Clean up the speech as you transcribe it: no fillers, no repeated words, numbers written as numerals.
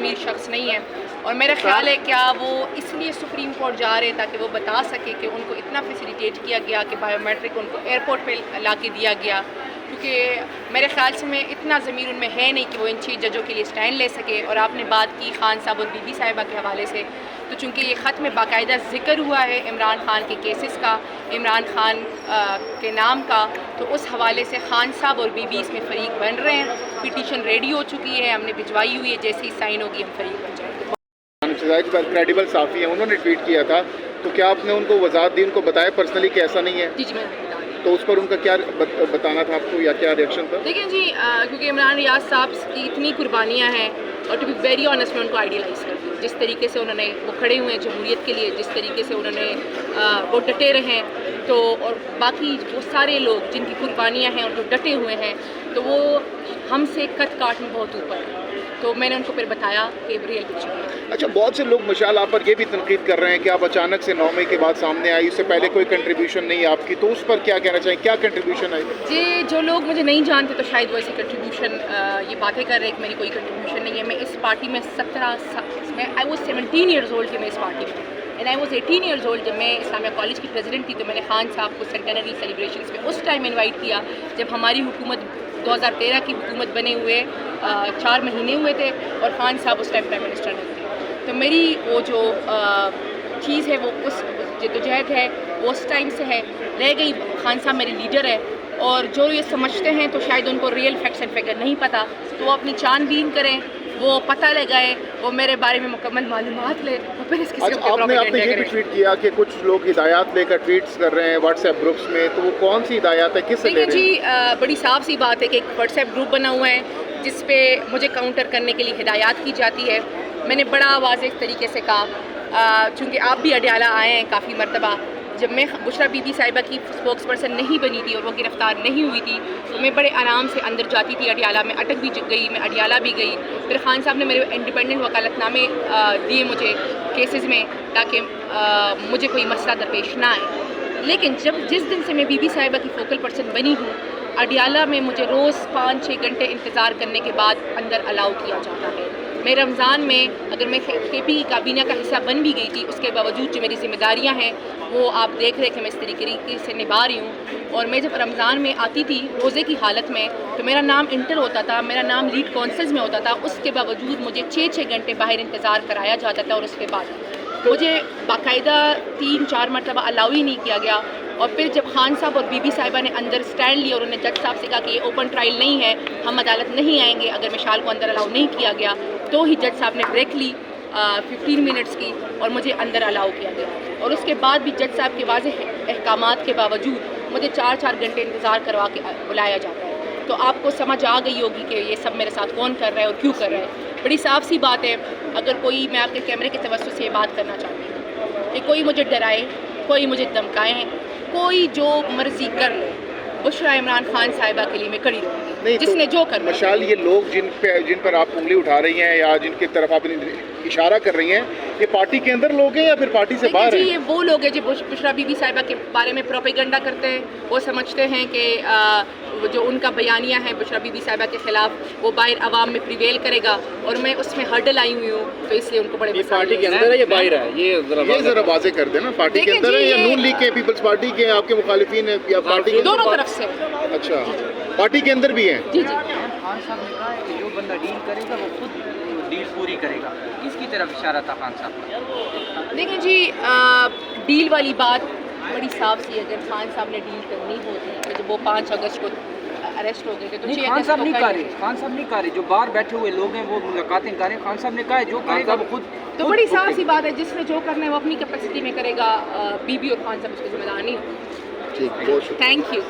ضمیر شخص نہیں ہے، اور میرا خیال ہے کیا وہ اس لیے سپریم کورٹ جا رہے تاکہ وہ بتا سکے کہ ان کو اتنا فیسیلیٹیٹ کیا گیا کہ بایو میٹرک ان کو ایئرپورٹ پہ لا کے دیا گیا، کیونکہ میرے خیال سے میں اتنا ضمیر ان میں ہے نہیں کہ وہ ان 6 ججوں کے لیے اسٹینڈ لے سکے۔ اور آپ نے بات کی خان صاحب اور بی بی صاحبہ کے حوالے سے، تو چونکہ یہ خط میں باقاعدہ ذکر ہوا ہے عمران خان کے کیسز کا، عمران خان کے نام کا، تو اس حوالے سے خان صاحب اور بی بی اس میں فریق بن رہے ہیں۔ پٹیشن ریڈی ہو چکی ہے، ہم نے بھجوائی ہوئی ہے، جیسے ہی سائن ہوگی ہم فریق بن جائیں گے۔ کریڈیبل صحافی ہیں، انہوں نے ٹویٹ کیا تھا، تو کیا آپ نے ان کو وضاحت دی، ان کو بتایا پرسنلی کہ ایسا نہیں ہے؟ جی میں بتا دیں۔ تو اس پر ان کا کیا بتانا تھا آپ کو، یا کیا ریئیکشن تھا؟ دیکھیں جی، کیونکہ عمران ریاض صاحب کی اتنی قربانیاں ہیں، اور ٹو بی ویری آنیسٹ میں ان کو آئیڈیلائز کرتی ہوں، جس طریقے سے انہوں نے وہ کھڑے ہوئے ہیں جمہوریت کے لیے، جس طریقے سے انہوں نے وہ ڈٹے رہے ہیں، تو اور باقی وہ سارے لوگ جن کی قربانیاں ہیں ان کو ڈٹے ہوئے ہیں، تو وہ ہم سے کٹ کاٹ میں بہت اوپر ہے، تو میں نے ان کو پھر بتایا کہ ریئل پکچر ہے۔ اچھا، بہت سے لوگ مشال آپ پر یہ بھی تنقید کر رہے ہیں کہ آپ اچانک سے 9 مئی کے بعد سامنے آئی، اس سے پہلے کوئی کنٹریبیوشن نہیں آپ کی، تو اس پر کیا کہنا چاہیں، کیا کنٹریبیوشن آئی؟ جی، جو لوگ مجھے نہیں جانتے تو شاید وہ ایسی کنٹریبیوشن یہ باتیں کر رہے ہیں کہ میری کوئی کنٹریبیوشن نہیں ہے۔ میں اس پارٹی میں 17 آئی واز 17 ایئرز اولڈ کہ میں اس پارٹی میں، and I was 18 years old جب میں اسلامیہ کالج کی پریزیڈنٹ تھی، تو میں نے خان صاحب کو سینٹنری سیلیبریشنز میں اس ٹائم انوائٹ کیا جب ہماری حکومت 2013 کی حکومت بنے ہوئے 4 مہینے ہوئے تھے، اور خان صاحب اس ٹائم پرائم منسٹر نہیں تھے۔ تو میری وہ جو چیز ہے وہ اس جدوجہد ہے وہ اس ٹائم سے ہے، رہ گئی۔ خان صاحب میرے لیڈر ہے، اور جو یہ سمجھتے ہیں تو شاید ان کو ریئل فیکٹس اینڈ فگر نہیں پتہ، تو وہ اپنی چھان بین کریں، وہ پتہ لگائے، وہ میرے بارے میں مکمل معلومات لے، اور پھر اس کے آپ نے یہ بھی ٹویٹ کیا کہ کچھ لوگ ہدایات لے کر ٹویٹس کر رہے ہیں واٹس ایپ گروپس میں، تو وہ کون سی ہدایات ہے، کس سے لے رہے ہیں؟ جی، بڑی صاف سی بات ہے کہ ایک واٹس ایپ گروپ بنا ہوا ہے جس پہ مجھے کاؤنٹر کرنے کے لیے ہدایات کی جاتی ہے۔ میں نے بڑا واضح طریقے سے کہا، چونکہ آپ بھی اڈیالہ آئے ہیں کافی مرتبہ، جب میں بشریٰ بی بی صاحبہ کی اسپوکس پرسن نہیں بنی تھی اور وہ گرفتار نہیں ہوئی تھی، تو میں بڑے آرام سے اندر جاتی تھی اڈیالہ میں، اٹک بھی گئی، میں اڈیالہ بھی گئی، پھر خان صاحب نے میرے انڈیپینڈنٹ وکالت نامے دیے مجھے کیسز میں، تاکہ مجھے کوئی مسئلہ درپیش نہ آئے۔ لیکن جس دن سے میں بی بی صاحبہ کی فوکل پرسن بنی ہوں، اڈیالہ میں مجھے روز 5-6 گھنٹے انتظار کرنے کے بعد اندر الاؤ کیا جاتا ہے۔ میں رمضان میں اگر میں کے پی کی کابینہ کا حصہ بن بھی گئی تھی، اس کے باوجود جو میری ذمہ داریاں ہیں وہ آپ دیکھ رہے کہ میں اس طریقے سے نبھا رہی ہوں، اور میں جب رمضان میں آتی تھی روزے کی حالت میں، تو میرا نام انٹر ہوتا تھا، میرا نام لیڈ کونسلز میں ہوتا تھا، اس کے باوجود مجھے 6 گھنٹے باہر انتظار کرایا جاتا تھا، اور اس کے بعد مجھے باقاعدہ 3-4 مرتبہ الاؤ ہی نہیں کیا گیا۔ اور پھر جب خان صاحب اور بی بی صاحبہ نے اندر اسٹینڈ لیا اور انہوں نے جج صاحب سے کہا کہ یہ اوپن ٹرائل نہیں ہے، ہم عدالت نہیں آئیں گے اگر مشال کو اندر الاؤ نہیں کیا گیا، تو ہی جج صاحب نے بریک لی 15 منٹس کی، اور مجھے اندر الاؤ کیا گیا۔ اور اس کے بعد بھی جج صاحب کے واضح احکامات کے باوجود مجھے 4 گھنٹے انتظار کروا کے بلایا جاتا ہے۔ تو آپ کو سمجھ آ گئی ہوگی کہ یہ سب میرے ساتھ کون کر رہا ہے اور کیوں کر رہا ہے۔ بڑی صاف سی بات ہے، اگر کوئی، میں آپ کے کیمرے کے توسط سے یہ بات کرنا چاہتی ہوں کہ کوئی مجھے ڈرائے، کوئی مجھے دھمکائے، کوئی جو مرضی کر لے، بشریٰ عمران خان صاحبہ کے لیے میں کھڑی رہوں گی، جس نے جو کرنا۔ مشال، یہ لوگ جن پر آپ انگلی اٹھا رہی ہیں یا جن کی طرف آپ اشارہ کر رہی ہیں، یہ پارٹی کے اندر لوگ ہیں یا پھر پارٹی سے باہر ہیں؟ جی، یہ وہ لوگ ہیں جو بشریٰ بی بی صاحبہ کے بارے میں پروپیگنڈا کرتے ہیں، وہ سمجھتے ہیں کہ جو ان کا بیانیہ ہے بشریٰ بی بی صاحبہ کے خلاف وہ باہر عوام میں پریویل کرے گا، اور میں اس میں ہرڈل آئی ہوئی ہوں، تو اس لیے ان کو بڑے مسائل۔ پارٹی کے اندر ہے یا باہر ہے؟ یہ ذرا واضح کر دیں نا، پارٹی کے اندر ہے یا نون لیگ کے، پیپلز پارٹی کے آپ کے مخالفین ہیں، یا پارٹی کے دونوں طرف سے؟ اچھا، پارٹی کے اندر بھی ہیں؟ جی۔ خان صاحب نے کہا ہے کہ جو بندہ ڈیل کرے گا وہ خود ڈیل پوری کرے گا، اس کی طرف اشارہ تھا خان صاحب کا۔ دیکھیں جی، ڈیل والی بات بڑی صاف سی ہے، اگر خان صاحب نے ڈیل کرنی ہوتی کہ جب وہ 5 اگست کو اریسٹ ہو گئے تھے، تو خان صاحب نہیں کر رہے، خان صاحب نہیں کر رہے، جو باہر بیٹھے ہوئے لوگ ہیں وہ ملاقاتیں کر رہے ہیں۔ خان صاحب نے کہا ہے جو کرے گا وہ خود۔ تو بڑی صاف سی بات ہے، جس نے جو کرنا ہے وہ اپنی کیپیسٹی میں کرے گا، بی بی اور خان صاحب اس کے ذمہ دار نہیں۔ ٹھیک، بہت شکریہ، تھینک یو۔